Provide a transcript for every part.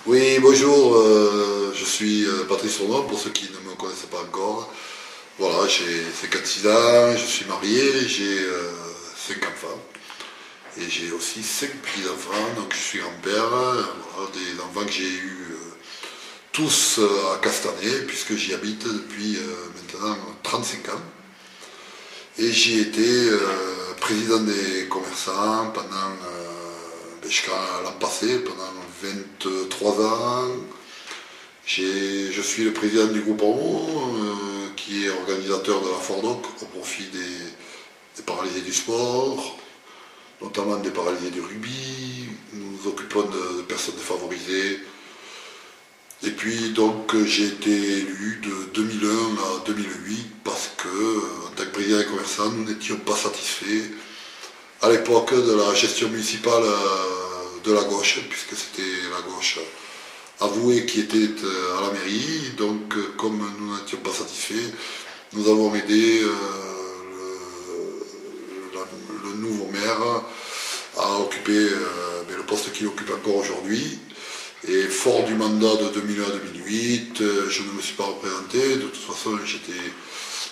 Oui, bonjour, je suis Patrice Tournois, pour ceux qui ne me connaissent pas encore. Voilà, j'ai 56 ans, je suis marié, j'ai 5 enfants. Et j'ai aussi 5 petits-enfants, donc je suis grand-père. Voilà, des enfants que j'ai eus tous à Castanet, puisque j'y habite depuis maintenant 35 ans. Et j'y étais président des commerçants pendant, jusqu'à l'an passé, pendant 23 ans. Je suis le président du groupe Ormo, qui est organisateur de la Fordoc au profit des paralysés du sport, notamment des paralysés du rugby. Nous nous occupons de personnes défavorisées. Et puis donc j'ai été élu de 2001 à 2008 parce que, en tant que président des commerçants, nous n'étions pas satisfaits à l'époque de la gestion municipale de la gauche, puisque c'était la gauche avoué qui était à la mairie. Donc comme nous n'étions pas satisfaits, nous avons aidé le nouveau maire à occuper le poste qu'il occupe encore aujourd'hui. Et fort du mandat de 2001 à 2008, je ne me suis pas représenté. De toute façon, j'étais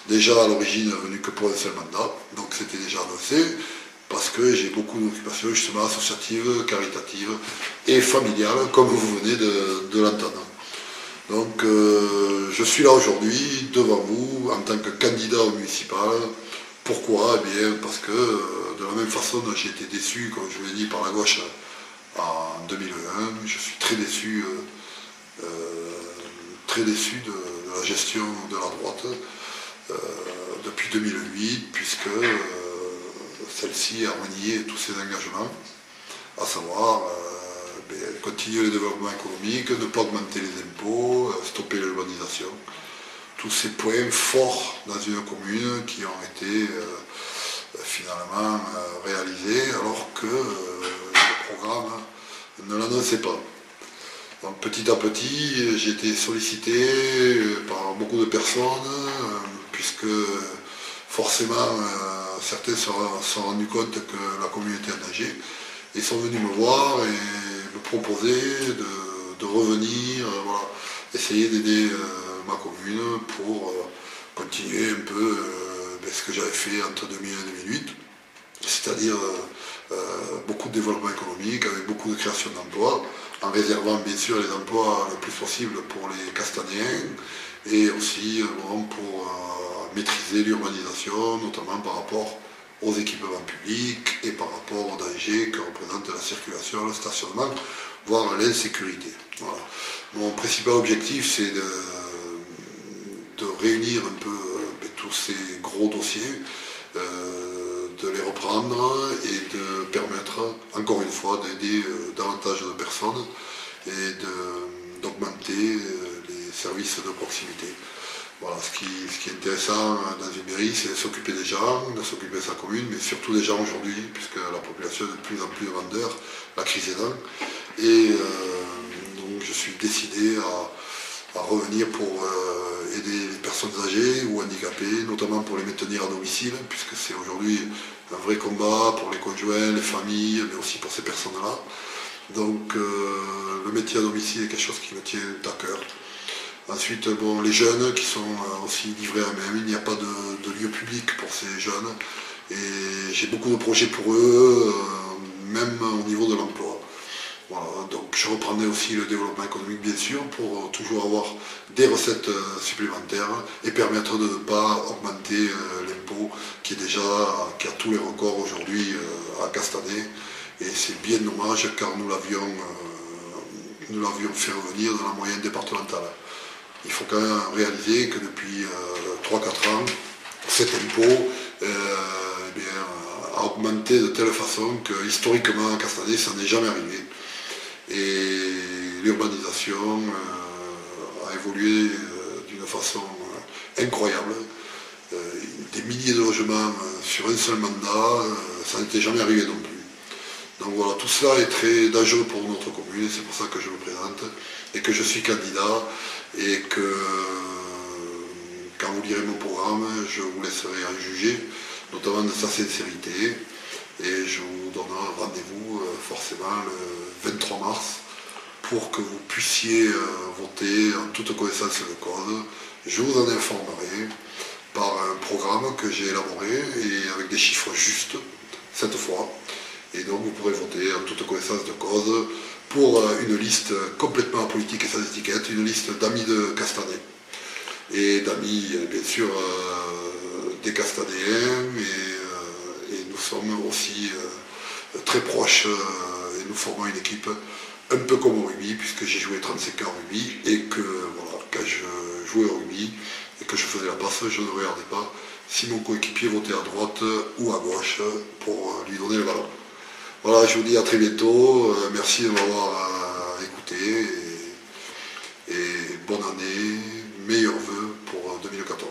déjà à l'origine venu que pour un seul mandat, donc c'était déjà annoncé, parce que j'ai beaucoup d'occupations justement associatives, caritatives et familiales, comme vous venez de l'entendre. Donc je suis là aujourd'hui devant vous en tant que candidat au municipal. Pourquoi? Eh bien parce que de la même façon j'ai été déçu, comme je vous l'ai dit, par la gauche en 2001. Je suis euh, très déçu de la gestion de la droite depuis 2008, puisque celle-ci a renié tous ses engagements, à savoir continuer le développement économique, ne pas augmenter les impôts, stopper l'urbanisation. Tous ces points forts dans une commune qui ont été finalement réalisés alors que le programme ne l'annonçait pas. Donc petit à petit, j'ai été sollicité par beaucoup de personnes, puisque forcément certains se sont rendus compte que la commune était en danger et sont venus me voir et me proposer de revenir, voilà, essayer d'aider ma commune pour continuer un peu ce que j'avais fait entre 2001 et 2008, c'est-à-dire beaucoup de développement économique avec beaucoup de création d'emplois, en réservant bien sûr les emplois le plus possible pour les Castanéens et aussi pour maîtriser l'urbanisation, notamment par rapport aux équipements publics et par rapport aux dangers que représente la circulation, le stationnement, voire l'insécurité. Voilà. Mon principal objectif, c'est de réunir un peu tous ces gros dossiers, de les reprendre et de permettre, encore une fois, d'aider davantage de personnes et d'augmenter les services de proximité. Voilà, ce qui est intéressant dans une mairie, c'est de s'occuper des gens, de s'occuper de sa commune, mais surtout des gens aujourd'hui, puisque la population est de plus en plus de vendeurs, la crise est là. Et donc je suis décidé à revenir pour aider les personnes âgées ou handicapées, notamment pour les maintenir à domicile, puisque c'est aujourd'hui un vrai combat pour les conjoints, les familles, mais aussi pour ces personnes-là. Donc le métier à domicile est quelque chose qui me tient à cœur. Ensuite, bon, les jeunes qui sont aussi livrés à eux-mêmes, il n'y a pas de lieu public pour ces jeunes. Et j'ai beaucoup de projets pour eux, même au niveau de l'emploi. Voilà, donc je reprendrai aussi le développement économique bien sûr pour toujours avoir des recettes supplémentaires et permettre de ne pas augmenter l'impôt qui a tous les records aujourd'hui à Castanet. Et c'est bien dommage car nous l'avions fait revenir dans la moyenne départementale. Il faut quand même réaliser que depuis 3-4 ans, cet impôt a augmenté de telle façon que historiquement à Castanet, ça n'est jamais arrivé. Et l'urbanisation a évolué d'une façon incroyable. Des milliers de logements sur un seul mandat, ça n'était jamais arrivé non plus. Donc voilà, tout cela est très dangereux pour notre commune, et c'est pour ça que je me présente et que je suis candidat et que quand vous lirez mon programme, je vous laisserai en juger, notamment de sa sincérité, et je vous donnerai rendez-vous forcément le 23 mars pour que vous puissiez voter en toute connaissance de cause. Je vous en informerai par un programme que j'ai élaboré et avec des chiffres justes cette fois. Et donc vous pourrez voter en toute connaissance de cause pour une liste complètement apolitique et sans étiquette, une liste d'amis de Castanet et d'amis bien sûr des Castanéens, et nous sommes aussi très proches et nous formons une équipe un peu comme au rugby, puisque j'ai joué 35 ans au rugby et que voilà, quand je jouais au rugby et que je faisais la passe, je ne regardais pas si mon coéquipier votait à droite ou à gauche pour lui donner le ballon. Voilà, je vous dis à très bientôt, merci de m'avoir écouté et bonne année, meilleurs vœux pour 2014.